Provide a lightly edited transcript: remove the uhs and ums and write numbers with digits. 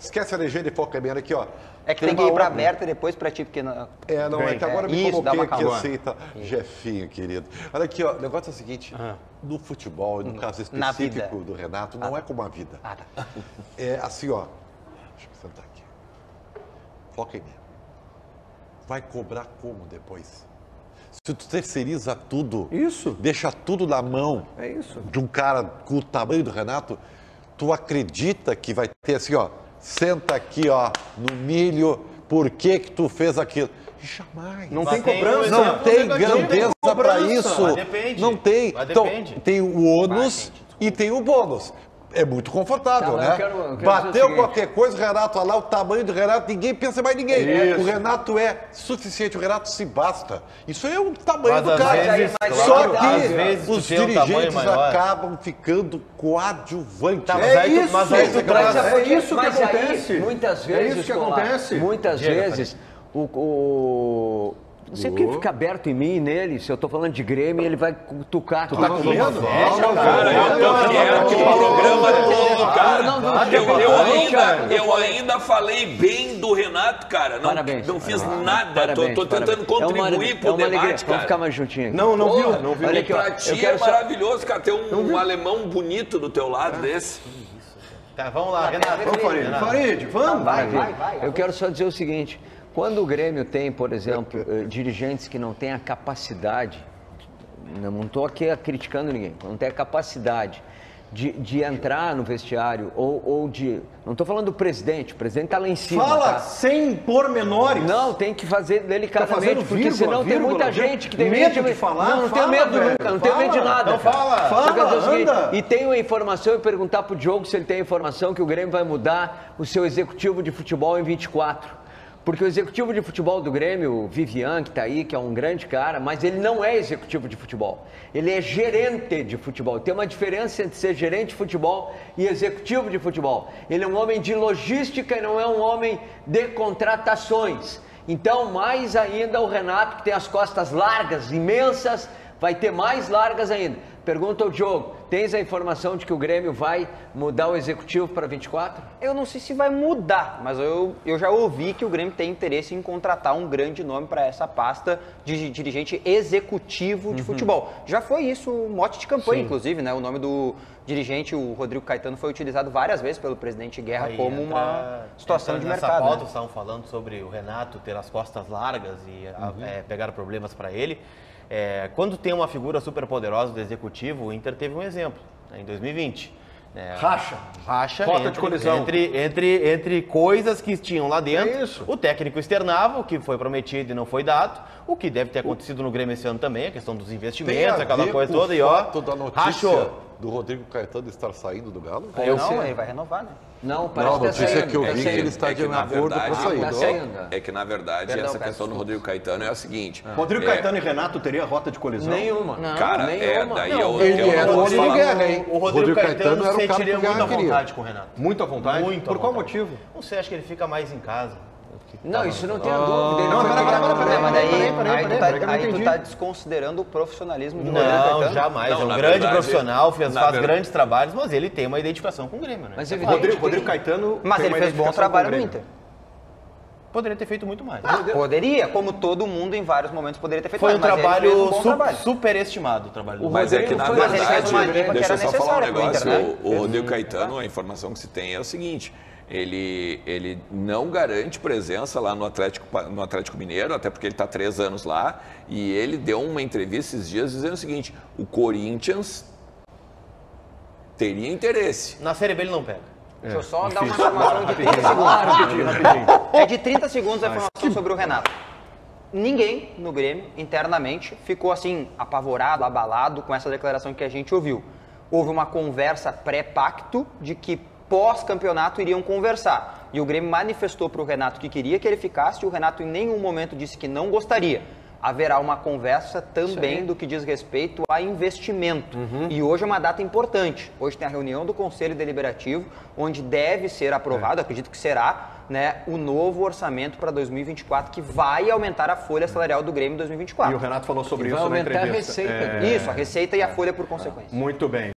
Esquece a legenda e foca bem aqui, ó. É que tem que ir para aberta e depois para ti, porque... Não... Não, é que agora me isso, coloquei aqui assim e tal. Jefinho, querido. Olha aqui, ó, o negócio é o seguinte, no futebol, no caso específico do Renato, não é como a vida. Tá. É assim, ó, deixa eu sentar aqui. Foca em mim. Vai cobrar como depois? Se tu terceiriza tudo, deixa tudo na mão de um cara com o tamanho do Renato, tu acredita que vai ter assim, ó, senta aqui, ó, no milho, por que tu fez aquilo? Jamais. Não tem cobrança. Não tem grandeza para isso. Depende. Não tem. Então, depende. tem o ônus e tem o bônus. É muito confortável, né? Eu quero Bateu qualquer coisa, o Renato lá, o tamanho do Renato, ninguém pensa mais ninguém. O Renato é suficiente, o Renato se basta. Isso é o tamanho do cara. Só que os dirigentes acabam ficando coadjuvantes. É isso que acontece. Muitas vezes, não sei porque fica aberto em mim e nele. Se eu tô falando de Grêmio, ele vai cutucar. Tu tá com medo? Cara, eu quero que o programa todo, cara. Eu ainda falei bem do Renato, cara. Não fiz nada. Tô tentando contribuir pro debate, cara. Vamos ficar mais juntinho aqui. Não viu. Olha aqui, pra ti é maravilhoso, cara, ter um alemão bonito do teu lado desse. Tá, vamos lá, Renato. Vamos, Farid, vamos. Vai. Eu quero só dizer o seguinte. Quando o Grêmio tem, por exemplo, dirigentes que não têm a capacidade, não estou aqui criticando ninguém, não tem a capacidade de entrar no vestiário ou de... Não estou falando do presidente, o presidente está lá em cima. Fala sem pormenores. Não, tem que fazer delicadamente, porque senão tem muita gente que tem medo de falar. Não tenho medo nunca, não tenho medo de nada. Então fala, anda. E tenho a informação e perguntar para o Diogo se ele tem a informação que o Grêmio vai mudar o seu executivo de futebol em 24. Porque o executivo de futebol do Grêmio, o Vivian, que está aí, que é um grande cara, mas ele não é executivo de futebol. Ele é gerente de futebol. Tem uma diferença entre ser gerente de futebol e executivo de futebol. Ele é um homem de logística e não é um homem de contratações. Então, mais ainda, o Renato, que tem as costas largas, imensas, vai ter mais largas ainda. Pergunta ao Diogo, tens a informação de que o Grêmio vai mudar o executivo para 24? Eu não sei se vai mudar, mas eu já ouvi que o Grêmio tem interesse em contratar um grande nome para essa pasta de dirigente executivo de futebol. Já foi isso o mote de campanha, inclusive, né? O nome do dirigente, o Rodrigo Caetano, foi utilizado várias vezes pelo presidente Guerra como uma situação de mercado. Nessa pauta, estavam falando sobre o Renato ter as costas largas e pegar problemas para ele. Quando tem uma figura super poderosa do executivo, o Inter teve um exemplo, né, em 2020. Racha Rota de colisão. Entre coisas que tinham lá dentro. O técnico externava o que foi prometido e não foi dado. O que deve ter acontecido no Grêmio esse ano também, a questão dos investimentos, aquela coisa toda. E ó, da notícia do Rodrigo Caetano estar saindo do Galo? Não, ele vai renovar, né? Não, parece a notícia que eu vi que ele está de na acordo com a saída. É que, na verdade, essa questão do Rodrigo Caetano é a seguinte. Rodrigo Caetano e Renato teria rota de colisão? Nenhuma. Cara, daí eu Ele era o homem de guerra, hein? O Rodrigo Caetano era o cara sentiria que muita queria. vontade com o Renato. Muito à vontade? Muito. Por qual motivo? Não sei, acho que ele fica mais em casa. Não, isso não tem a dúvida. Não, Mas aí tu tá desconsiderando o profissionalismo do Rodrigo Caetano? Não, jamais. É um grande profissional, faz grandes trabalhos, mas ele tem uma identificação com o Grêmio, né? Mas o Rodrigo Caetano... Mas ele fez bom trabalho no Inter. Poderia ter feito muito mais. Poderia, como todo mundo em vários momentos poderia ter feito mais. Foi um trabalho trabalho. superestimado o trabalho do Mas é que, na verdade, deixa eu só falar um negócio. Inter, né? O Rodrigo Caetano, a informação que se tem é o seguinte: ele não garante presença lá no Atlético Mineiro, até porque ele está 3 anos lá, e ele deu uma entrevista esses dias dizendo o seguinte: o Corinthians teria interesse. Na Série B ele não pega. Deixa eu só dar uma informação de 30 segundos. É de 30 segundos a informação sobre o Renato. Ninguém no Grêmio, internamente, ficou assim, apavorado, abalado com essa declaração que a gente ouviu. Houve uma conversa pré-pacto de que pós-campeonato iriam conversar. E o Grêmio manifestou para o Renato que queria que ele ficasse e o Renato em nenhum momento disse que não gostaria. Haverá uma conversa também do que diz respeito a investimento. E hoje é uma data importante. Hoje tem a reunião do Conselho Deliberativo, onde deve ser aprovado, acredito que será, né, o novo orçamento para 2024, que vai aumentar a folha salarial do Grêmio em 2024. E o Renato falou sobre isso na entrevista. Vai aumentar a receita. Isso, a receita e a folha por consequência. Muito bem.